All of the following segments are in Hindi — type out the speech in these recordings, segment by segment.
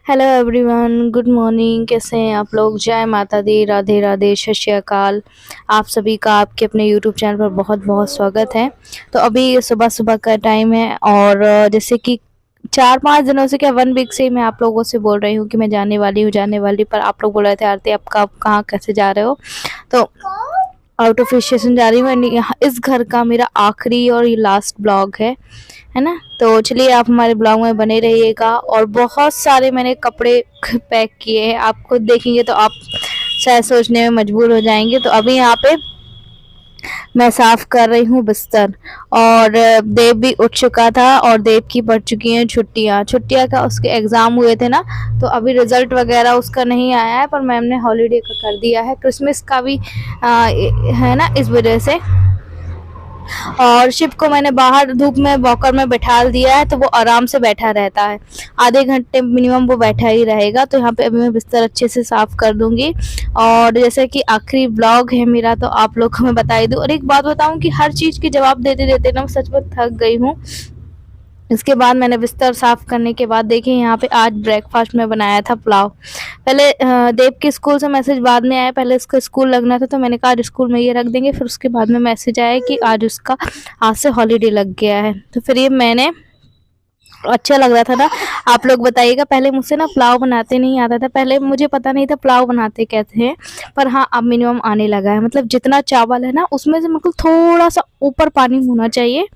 Hello everyone, good morning. कैसे हैं आप लोग? जय माता दी, राधे राधे, सत श्री अकाल। आप सभी का आपके अपने यूट्यूब चैनल पर बहुत बहुत स्वागत है। तो अभी सुबह सुबह का टाइम है और जैसे कि 4-5 दिनों से, क्या 1 वीक से मैं आप लोगों से बोल रही हूँ कि मैं जाने वाली, पर आप लोग बोल रहे थे आरती आप कब कहाँ कैसे जा रहे हो। तो आउट ऑफ स्टेशन जा रही हूँ एंड इस घर का मेरा आखिरी और ये लास्ट ब्लॉग है ना। तो चलिए आप हमारे ब्लॉग में बने रहिएगा। और बहुत सारे मैंने कपड़े पैक किए हैं, आप खुद देखेंगे तो आप शायद सोचने में मजबूर हो जाएंगे। तो अभी यहाँ पे मैं साफ कर रही हूँ बिस्तर। और देव भी उठ चुका था और देव की पड़ चुकी हैं छुट्टियाँ। छुट्टियाँ का उसके एग्ज़ाम हुए थे ना, तो अभी रिजल्ट वगैरह उसका नहीं आया है, पर मैम ने हॉलीडे का कर दिया है। क्रिसमस का भी है ना, इस वजह से। और शिव को मैंने बाहर धूप में वॉकर में बैठा दिया है, तो वो आराम से बैठा रहता है। आधे घंटे मिनिमम वो बैठा ही रहेगा। तो यहाँ पे अभी मैं बिस्तर अच्छे से साफ कर दूंगी। और जैसे कि आखिरी ब्लॉग है मेरा, तो आप लोग को मैं बता ही दूँ। और एक बात बताऊँ कि हर चीज़ के जवाब देते देते ना मैं सच में थक गई हूँ। इसके बाद मैंने बिस्तर साफ़ करने के बाद देखिए यहाँ पे आज ब्रेकफास्ट में बनाया था पुलाव। पहले देव के स्कूल से मैसेज बाद में आया, पहले उसका स्कूल लगना था तो मैंने कहा आज स्कूल में ये रख देंगे। फिर उसके बाद में मैसेज आया कि आज उसका आज से हॉलीडे लग गया है। तो फिर ये मैंने अच्छा लग रहा था ना। आप लोग बताइएगा, पहले मुझसे ना पुलाव बनाते नहीं आता था। पहले मुझे पता नहीं था पुलाव बनाते कैसे हैं, पर हाँ अब मिनिमम आने लगा है। मतलब जितना चावल है ना उसमें से मतलब थोड़ा सा ऊपर पानी होना चाहिए,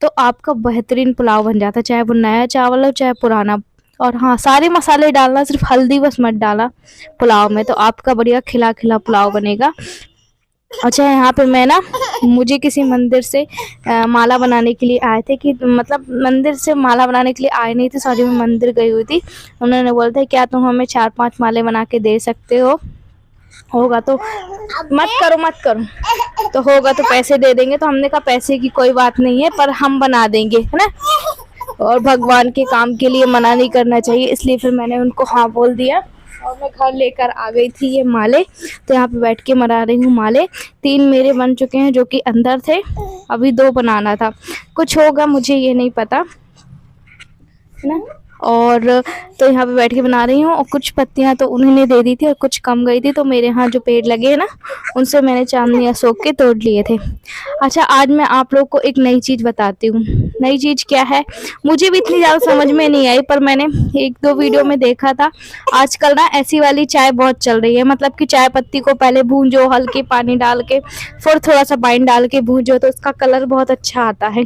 तो आपका बेहतरीन पुलाव बन जाता है, चाहे वो नया चावल हो चाहे पुराना। और हाँ, सारे मसाले डालना, सिर्फ हल्दी बस मत डाला पुलाव में, तो आपका बढ़िया खिला खिला पुलाव बनेगा। अच्छा, यहाँ पे मैं ना, मुझे किसी मंदिर से माला बनाने के लिए आए थे, कि मतलब मंदिर से माला बनाने के लिए आए नहीं थे, सॉरी, मैं मंदिर गई हुई थी। उन्होंने बोला था क्या तुम हमें 4-5 माले बना के दे सकते हो, होगा तो मत करो तो होगा तो पैसे दे देंगे। तो हमने कहा पैसे की कोई बात नहीं है, पर हम बना देंगे, है ना। और भगवान के काम के लिए मना नहीं करना चाहिए, इसलिए फिर मैंने उनको हाँ बोल दिया। और मैं घर लेकर आ गई थी ये माले। तो यहाँ पे बैठ के मना रही हूँ माले। 3 मेरे बन चुके हैं जो कि अंदर थे, अभी 2 बनाना था। कुछ होगा मुझे ये नहीं पता, है ना। और तो यहाँ पे बैठ के बना रही हूँ। और कुछ पत्तियाँ तो उन्होंने दे दी थी और कुछ कम गई थी, तो मेरे यहाँ जो पेड़ लगे हैं ना, उनसे मैंने चांदनियाँ सोख के तोड़ लिए थे। अच्छा, आज मैं आप लोग को एक नई चीज़ बताती हूँ। नई चीज़ क्या है, मुझे भी इतनी ज़्यादा समझ में नहीं आई, पर मैंने 1-2 वीडियो में देखा था। आजकल ना ऐसी वाली चाय बहुत चल रही है, मतलब कि चाय पत्ती को पहले भूंजो हल्के पानी डाल के, फिर थोड़ा सा पानी डाल के भूंजो, तो उसका कलर बहुत अच्छा आता है।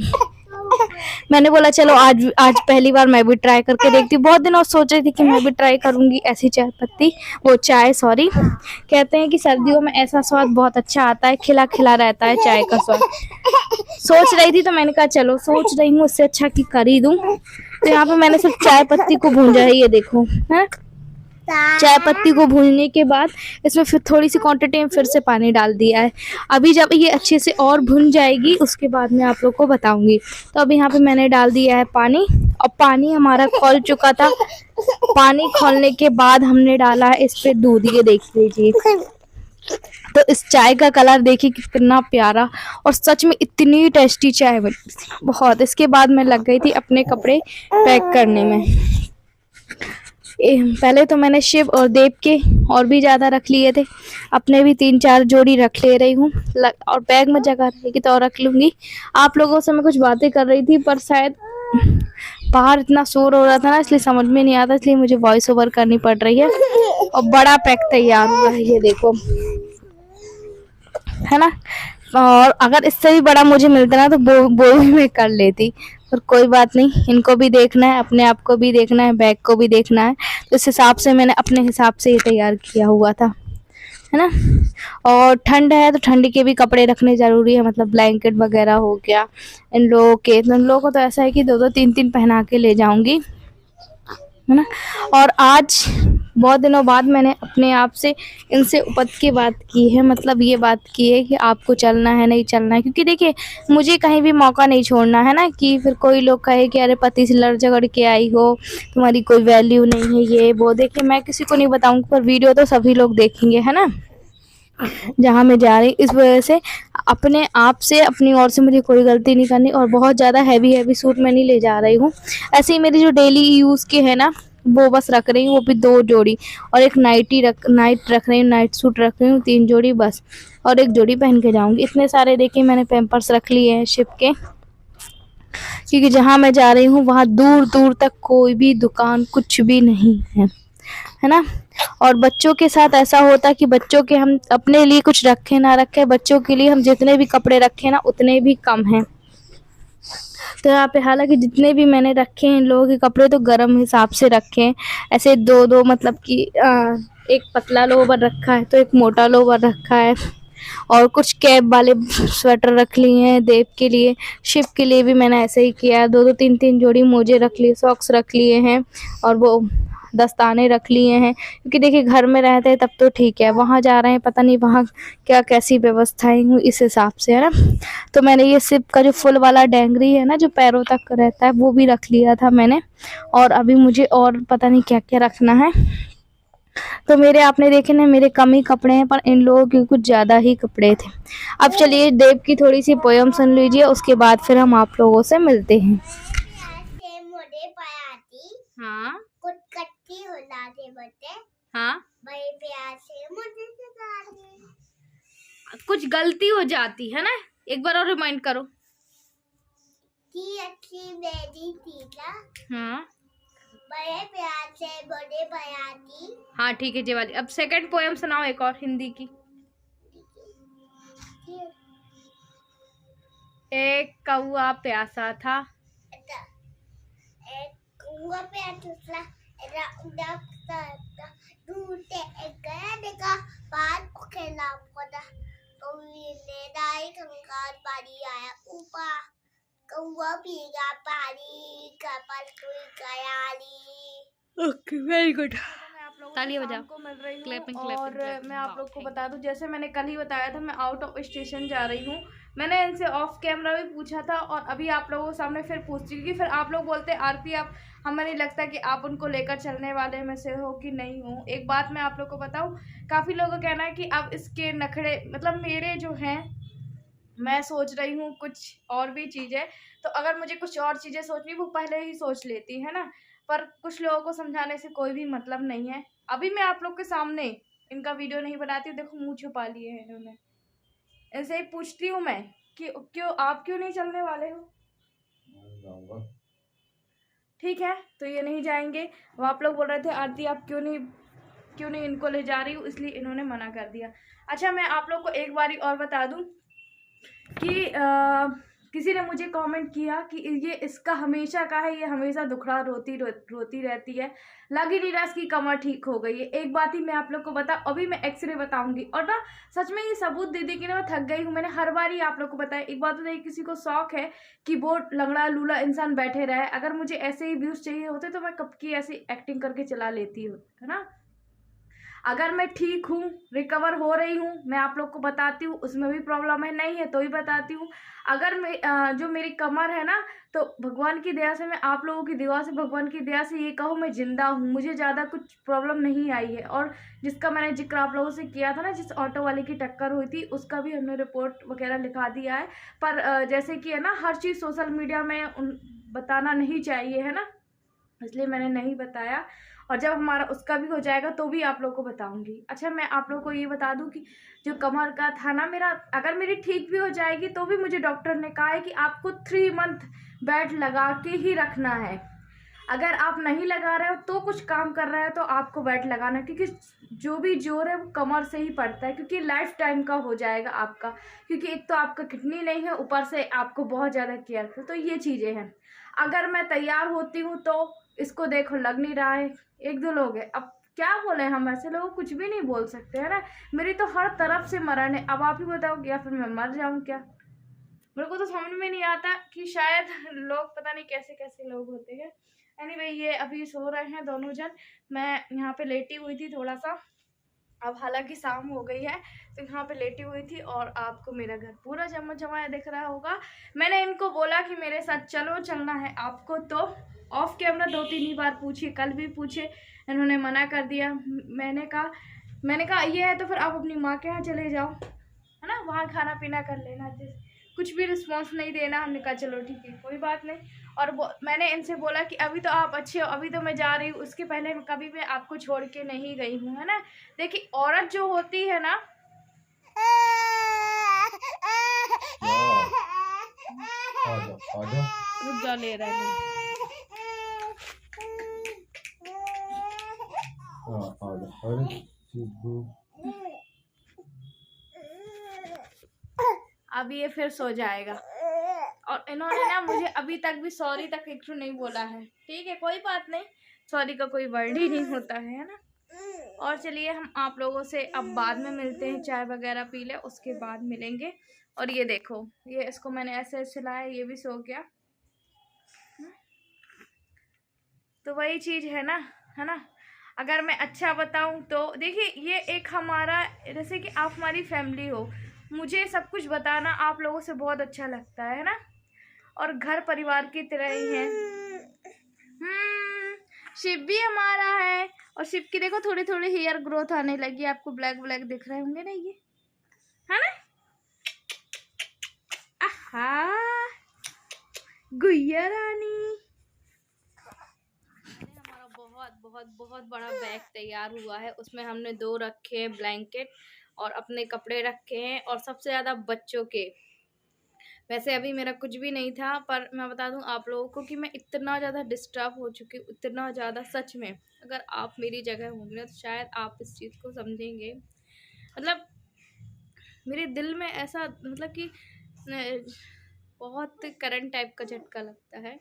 मैंने बोला चलो आज आज पहली बार मैं भी ट्राई करके देखती हूँ। बहुत दिनों सोच रही थी कि मैं भी ट्राई करूंगी ऐसी चाय पत्ती, वो चाय सॉरी। कहते हैं कि सर्दियों में ऐसा स्वाद बहुत अच्छा आता है, खिला खिला रहता है चाय का स्वाद। सोच रही थी तो मैंने कहा चलो, सोच रही हूँ उससे अच्छा कि कर ही दूं। तो यहाँ पे मैंने सिर्फ चाय पत्ती को भूंजा है, ये देखो है। चाय पत्ती को भूनने के बाद इसमें फिर थोड़ी सी क्वांटिटी में फिर से पानी डाल दिया है। अभी जब ये अच्छे से और भुन जाएगी उसके बाद मैं आप लोग को बताऊंगी। तो अभी यहाँ पे मैंने डाल दिया है पानी, और पानी हमारा खौल चुका था। पानी खौलने के बाद हमने डाला है इस पे दूध, ये देख लीजिए। तो इस चाय का कलर देखिए कितना प्यारा, और सच में इतनी टेस्टी चाय बनी बहुत। इसके बाद मैं लग गई थी अपने कपड़े पैक करने में। पहले तो मैंने शिव और देव के और भी ज़्यादा रख लिए थे, अपने भी 3-4 जोड़ी रख ले रही हूँ। और बैग में जगह रहेगी तो और रख लूँगी। आप लोगों से मैं कुछ बातें कर रही थी, पर शायद बाहर इतना शोर हो रहा था ना, इसलिए समझ में नहीं आता, इसलिए मुझे वॉइस ओवर करनी पड़ रही है। और बड़ा पैक तैयार हुआ है, ये देखो, है ना। और अगर इससे भी बड़ा मुझे मिलता ना तो वो भी मैं कर लेती, पर कोई बात नहीं। इनको भी देखना है, अपने आप को भी देखना है, बैग को भी देखना है, तो इस हिसाब से मैंने अपने हिसाब से ये तैयार किया हुआ था, है ना। और ठंड है तो ठंड के भी कपड़े रखने ज़रूरी है, मतलब ब्लैंकेट वगैरह हो गया इन लोगों के। तो इन लोगों को तो ऐसा है कि 2-2 3-3 पहना के ले जाऊंगी, है ना। और आज बहुत दिनों बाद मैंने अपने आप से इनसे उपद की बात की है, मतलब ये बात की है कि आपको चलना है नहीं चलना है। क्योंकि देखिए मुझे कहीं भी मौका नहीं छोड़ना है ना, कि फिर कोई लोग कहे कि अरे पति से लड़ झगड़ के आई हो, तुम्हारी कोई वैल्यू नहीं है, ये वो। देखिए मैं किसी को नहीं बताऊंगी, पर वीडियो तो सभी लोग देखेंगे, है ना, जहाँ मैं जा रही। इस वजह से अपने आप से, अपनी ओर से मुझे कोई गलती नहीं करनी। और बहुत ज़्यादा हैवी हैवी सूट मैं नहीं ले जा रही हूँ। ऐसे ही मेरी जो डेली यूज़ के है ना, वो बस रख रही हूँ, वो भी 2 जोड़ी, और एक नाइट रख रही हूँ, नाइट सूट रख रही हूँ 3 जोड़ी बस, और 1 जोड़ी पहन के जाऊँगी। इतने सारे देखिए मैंने पैम्पर्स रख लिए हैं शिप के, क्योंकि जहाँ मैं जा रही हूँ वहाँ दूर-दूर तक कोई भी दुकान कुछ भी नहीं है ना? और बच्चों के साथ ऐसा होता है कि बच्चों के हम अपने लिए कुछ रखें ना रखें, बच्चों के लिए हम जितने भी कपड़े रखें ना उतने भी कम हैं। तो यहाँ पे हालाँकि जितने भी मैंने रखे हैं इन लोगों के कपड़े तो गरम हिसाब से रखे हैं, ऐसे 2-2 मतलब कि एक पतला लोवर रखा है तो एक मोटा लोवर रखा है, और कुछ कैप वाले स्वेटर रख लिए हैं देव के लिए। शिव के लिए भी मैंने ऐसे ही किया है, 2-2 3-3 जोड़ी मोजे रख लिए, सॉक्स रख लिए हैं, और वो दस्ताने रख लिए हैं, क्योंकि देखिए घर में रहते हैं तब तो ठीक है, वहाँ जा रहे हैं पता नहीं वहाँ क्या कैसी व्यवस्थाएं हुई इस हिसाब से, है ना? तो मैंने ये शिव का जो फुल वाला डेंगरी है ना जो पैरों तक रहता है वो भी रख लिया था मैंने, और अभी मुझे और पता नहीं क्या क्या रखना है। तो मेरे आपने देखे ना मेरे कम ही कपड़े हैं, पर इन लोगों के कुछ ज़्यादा ही कपड़े थे। अब चलिए देव की थोड़ी सी पोयम सुन लीजिए, उसके बाद फिर हम आप लोगों से मिलते हैं। हाँ हाँ, कुछ गलती हो जाती है ना, एक बार और रिमाइंड करो। हाँ बड़े प्यार से बड़े बयाती। हाँ ठीक है जी वाली। अब सेकंड पोयम सुनाओ एक और हिंदी की। एक कौआ प्यासा था, एक कौआ प्यासा था, ढूंढते एक गया देखा, पार को खेला पड़ा, तो ये दाई कंकाल पानी आया ऊपर, कौआ पीगा पानी कपल कोई गयाली। ओके वेरी गुड, तालियां बजाओ। को मिल रही हूँ। क्लैपिंग और मैं आप लोग को बता दूं, जैसे मैंने कल ही बताया था मैं आउट ऑफ स्टेशन जा रही हूँ। मैंने इनसे ऑफ कैमरा भी पूछा था और अभी आप लोगों के सामने फिर पूछती हूँ, क्योंकि फिर आप लोग बोलते आरती आप, हमें नहीं लगता कि आप उनको लेकर चलने वाले में से हो कि नहीं हो। एक बात मैं आप लोग को बताऊँ, काफ़ी लोगों का कहना है कि अब इसके नखरे मतलब मेरे जो हैं, मैं सोच रही हूँ कुछ और भी चीज़ है, तो अगर मुझे कुछ और चीज़ें सोचनी वो पहले ही सोच लेती है ना, पर कुछ लोगों को समझाने से कोई भी मतलब नहीं है। अभी मैं आप लोग के सामने इनका वीडियो नहीं बनाती हूँ, देखो मुंह छुपा लिए हैं इन्होंने। ऐसे ही पूछती हूँ मैं कि क्यों आप क्यों नहीं चलने वाले हो? ठीक है, तो ये नहीं जाएंगे। वो आप लोग बोल रहे थे आरती आप क्यों नहीं इनको ले जा रही हूँ, इसलिए इन्होंने मना कर दिया। अच्छा मैं आप लोग को एक बारी और बता दूँ कि किसी ने मुझे कमेंट किया कि ये इसका हमेशा का है, ये हमेशा दुखड़ा रोती रहती है, लग ही नहीं रहा इसकी कमर ठीक हो गई है। एक बात ही मैं आप लोग को बता, अभी मैं एक्सरे बताऊंगी, और ना सच में ये सबूत दे दी कि ना मैं थक गई हूँ। मैंने हर बार ही आप लोग को बताया, एक बात तो नहीं, किसी को शौक है कि वो लंगड़ा लूला इंसान बैठे रहे, अगर मुझे ऐसे ही व्यूज चाहिए होते तो मैं कब की ऐसी एक्टिंग करके चला लेती हूँ, है ना। अगर मैं ठीक हूँ, रिकवर हो रही हूँ, मैं आप लोग को बताती हूँ, उसमें भी प्रॉब्लम है, नहीं है तो ही बताती हूँ। अगर मैं जो मेरी कमर है ना, तो भगवान की दया से, मैं आप लोगों की दुआ से, भगवान की दया से ये कहूँ मैं जिंदा हूँ, मुझे ज़्यादा कुछ प्रॉब्लम नहीं आई है। और जिसका मैंने जिक्र आप लोगों से किया था ना, जिस ऑटो वाले की टक्कर हुई थी, उसका भी हमने रिपोर्ट वगैरह लिखा दिया है। पर जैसे कि है ना, हर चीज़ सोशल मीडिया में बताना नहीं चाहिए, है ना, इसलिए मैंने नहीं बताया। और जब हमारा उसका भी हो जाएगा तो भी आप लोग को बताऊंगी। अच्छा मैं आप लोग को ये बता दूं कि जो कमर का था ना मेरा, अगर मेरी ठीक भी हो जाएगी तो भी मुझे डॉक्टर ने कहा है कि आपको 3 मंथ बेड लगा के ही रखना है। अगर आप नहीं लगा रहे हो तो कुछ काम कर रहे हो तो आपको बेड लगाना, क्योंकि जो भी जोर है वो कमर से ही पड़ता है, क्योंकि लाइफ टाइम का हो जाएगा आपका, क्योंकि एक तो आपका किडनी नहीं है, ऊपर से आपको बहुत ज़्यादा केयर, तो ये चीज़ें हैं। अगर मैं तैयार होती हूँ तो इसको देखो लग नहीं रहा है, 1-2 लोग हैं, अब क्या बोले, हम ऐसे लोग कुछ भी नहीं बोल सकते है ना। मेरी तो हर तरफ से मरण है, अब आप ही बताओ या फिर मैं मर जाऊँ क्या? मेरे को तो समझ में नहीं आता कि शायद लोग पता नहीं कैसे कैसे लोग होते हैं। एनीवे ये अभी सो रहे हैं दोनों जन, मैं यहाँ पे लेटी हुई थी थोड़ा सा, अब हालांकि शाम हो गई है तो यहाँ पे लेटी हुई थी, और आपको मेरा घर पूरा जमाया दिख रहा होगा। मैंने इनको बोला कि मेरे साथ चलो, चलना है आपको, तो ऑफ कैमरा 2-3 ही बार पूछी, कल भी पूछे, इन्होंने मना कर दिया। मैंने कहा ये है तो फिर आप अपनी माँ के यहाँ चले जाओ, है ना, वहाँ खाना पीना कर लेना। कुछ भी रिस्पॉन्स नहीं देना, हमने कहा चलो ठीक है कोई बात नहीं। और मैंने इनसे बोला कि अभी तो आप अच्छे हो, अभी तो मैं जा रही हूँ, उसके पहले कभी मैं आपको छोड़ के नहीं गई हूँ, है ना। देखिए औरत जो होती है ना, रुक जा, ले रहा है। अब ये फिर सो जाएगा। और इन्होंने ना मुझे अभी तक भी सॉरी तक एक नहीं बोला है। ठीक है, कोई बात नहीं, सॉरी का कोई वर्ड ही नहीं होता है ना। और चलिए हम आप लोगों से अब बाद में मिलते हैं, चाय वगैरह पी ले उसके बाद मिलेंगे। और ये देखो, ये इसको मैंने ऐसे चलाया, ये भी सो गया। तो वही चीज़ है ना। अगर मैं अच्छा बताऊं तो देखिए, ये एक हमारा, जैसे कि आप हमारी फैमिली हो, मुझे सब कुछ बताना आप लोगों से बहुत अच्छा लगता है ना, और घर परिवार की तरह ही है। शिव भी हमारा है, और शिव की देखो थोड़ी थोड़ी हेयर ग्रोथ आने लगी, आपको ब्लैक ब्लैक दिख रहे होंगे ना, ये है ना। आहा, गुड़िया रानी। हमारा बहुत बहुत बहुत बड़ा बैग तैयार हुआ है, उसमें हमने 2 रखे हैं ब्लैंकेट, और अपने कपड़े रखे हैं, और सबसे ज़्यादा बच्चों के। वैसे अभी मेरा कुछ भी नहीं था, पर मैं बता दूं आप लोगों को कि मैं इतना ज़्यादा डिस्टर्ब हो चुकी हूँ, इतना ज़्यादा, सच में। अगर आप मेरी जगह होंगे ना तो शायद आप इस चीज़ को समझेंगे। मतलब मेरे दिल में ऐसा, मतलब कि बहुत करंट टाइप का झटका लगता है।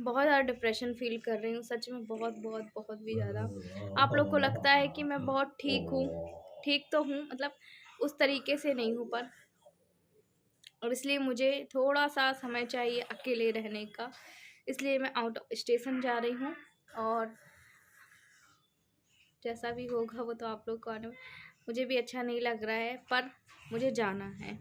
बहुत ज़्यादा डिप्रेशन फील कर रही हूँ, सच में, बहुत बहुत बहुत भी ज़्यादा। आप लोग को लगता है कि मैं बहुत ठीक हूँ, ठीक तो हूँ, मतलब उस तरीके से नहीं हूँ, पर और इसलिए मुझे थोड़ा सा समय चाहिए अकेले रहने का, इसलिए मैं आउट ऑफ स्टेशन जा रही हूँ। और जैसा भी होगा वो तो आप लोग को आने, मुझे भी अच्छा नहीं लग रहा है, पर मुझे जाना है।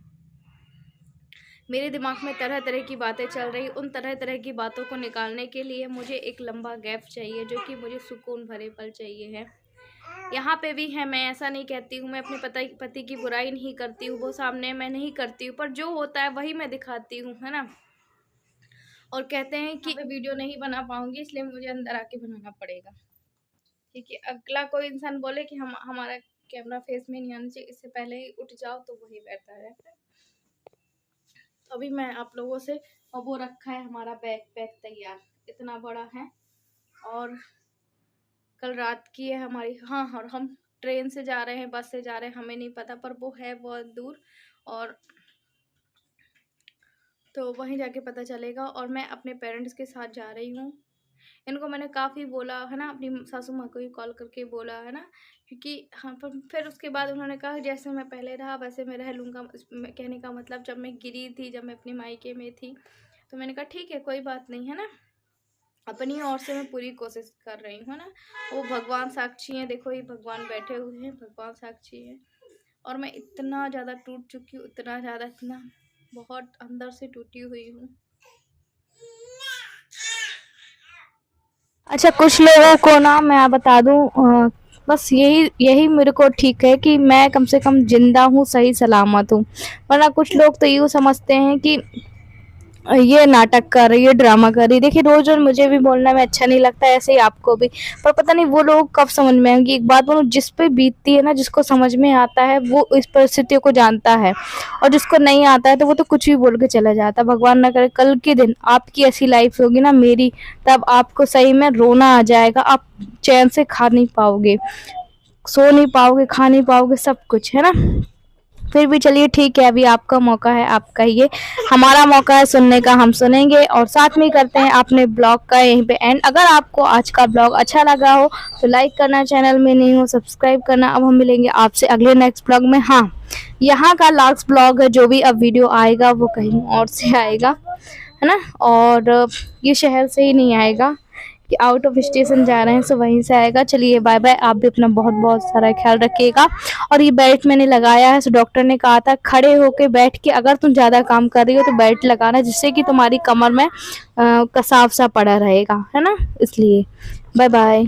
मेरे दिमाग में तरह तरह की बातें चल रही, उन तरह तरह की बातों को निकालने के लिए मुझे एक लंबा गैप चाहिए, जो कि मुझे सुकून भरे पल चाहिए है। यहाँ पे भी है, मैं ऐसा नहीं कहती हूँ, मैं अपने पति की बुराई नहीं करती हूँ, वो सामने मैं नहीं करती हूँ, पर जो होता है वही मैं दिखाती हूँ, है ना। और कहते हैं कि मैं वीडियो नहीं बना पाऊंगी, इसलिए मुझे अंदर आके बनाना पड़ेगा, क्योंकि अगला कोई इंसान बोले कि हमारा कैमरा फेस में नहीं आना चाहिए, इससे पहले ही उठ जाओ तो वही बेहतर है। तो अभी मैं आप लोगों से, और वो रखा है हमारा बैग तैयार, इतना बड़ा है, और कल रात की है हमारी। हाँ, और हम ट्रेन से जा रहे हैं, बस से जा रहे हैं, हमें नहीं पता, पर वो है बहुत दूर, और तो वहीं जाके पता चलेगा। और मैं अपने पेरेंट्स के साथ जा रही हूँ। इनको मैंने काफ़ी बोला है ना, अपनी सासू माँ को ही कॉल करके बोला है ना, क्योंकि हाँ, पर फिर उसके बाद उन्होंने कहा जैसे मैं पहले रहा वैसे मैं रह लूँगा। कहने का मतलब, जब मैं गिरी थी, जब मैं अपनी मायके में थी, तो मैंने कहा ठीक है, कोई बात नहीं, है ना। अपनी ओर से मैं पूरी कोशिश कर रही हूँ, है ना। वो भगवान साक्षी हैं, देखो ये भगवान बैठे हुए हैं, भगवान साक्षी हैं। और मैं इतना ज़्यादा टूट चुकी हूँ, इतना ज़्यादा, इतना बहुत अंदर से टूटी हुई हूँ। अच्छा, कुछ लोगों को ना मैं बता दूं, बस यही यही मेरे को ठीक है कि मैं कम से कम जिंदा हूँ, सही सलामत हूँ। वरना कुछ लोग तो यूँ समझते हैं कि ये नाटक कर रही है, ड्रामा कर रही है। देखिए रोज रोज मुझे भी बोलना में अच्छा नहीं लगता, ऐसे ही आपको भी, पर पता नहीं वो लोग कब समझ में आएंगे। एक बात बोलूं, जिस पे बीतती है ना, जिसको समझ में आता है वो इस परिस्थितियों को जानता है, और जिसको नहीं आता है तो वो तो कुछ भी बोल के चला जाता है। भगवान ना करे कल के दिन आपकी ऐसी लाइफ होगी ना मेरी, तब आपको सही में रोना आ जाएगा, आप चैन से खा नहीं पाओगे, सो नहीं पाओगे, खा नहीं पाओगे, सब कुछ, है ना। फिर भी चलिए ठीक है, अभी आपका मौका है, आप कहिए। हमारा मौका है सुनने का, हम सुनेंगे, और साथ में करते हैं अपने ब्लॉग का यहीं पे एंड। अगर आपको आज का ब्लॉग अच्छा लगा हो तो लाइक करना, चैनल में नहीं हो सब्सक्राइब करना। अब हम मिलेंगे आपसे अगले नेक्स्ट ब्लॉग में। हाँ, यहाँ का लास्ट ब्लॉग है, जो भी अब वीडियो आएगा वो कहीं और से आएगा, है ना। और ये शहर से ही नहीं आएगा, कि आउट ऑफ स्टेशन जा रहे हैं, सो वहीं से आएगा। चलिए बाय बाय, आप भी अपना बहुत बहुत सारा ख्याल रखिएगा। और ये बेल्ट मैंने लगाया है, सो डॉक्टर ने कहा था खड़े होके बैठ के अगर तुम ज़्यादा काम कर रही हो तो बेल्ट लगाना, जिससे कि तुम्हारी कमर में कसाव सा पड़ा रहेगा, है ना, इसलिए बाय बाय।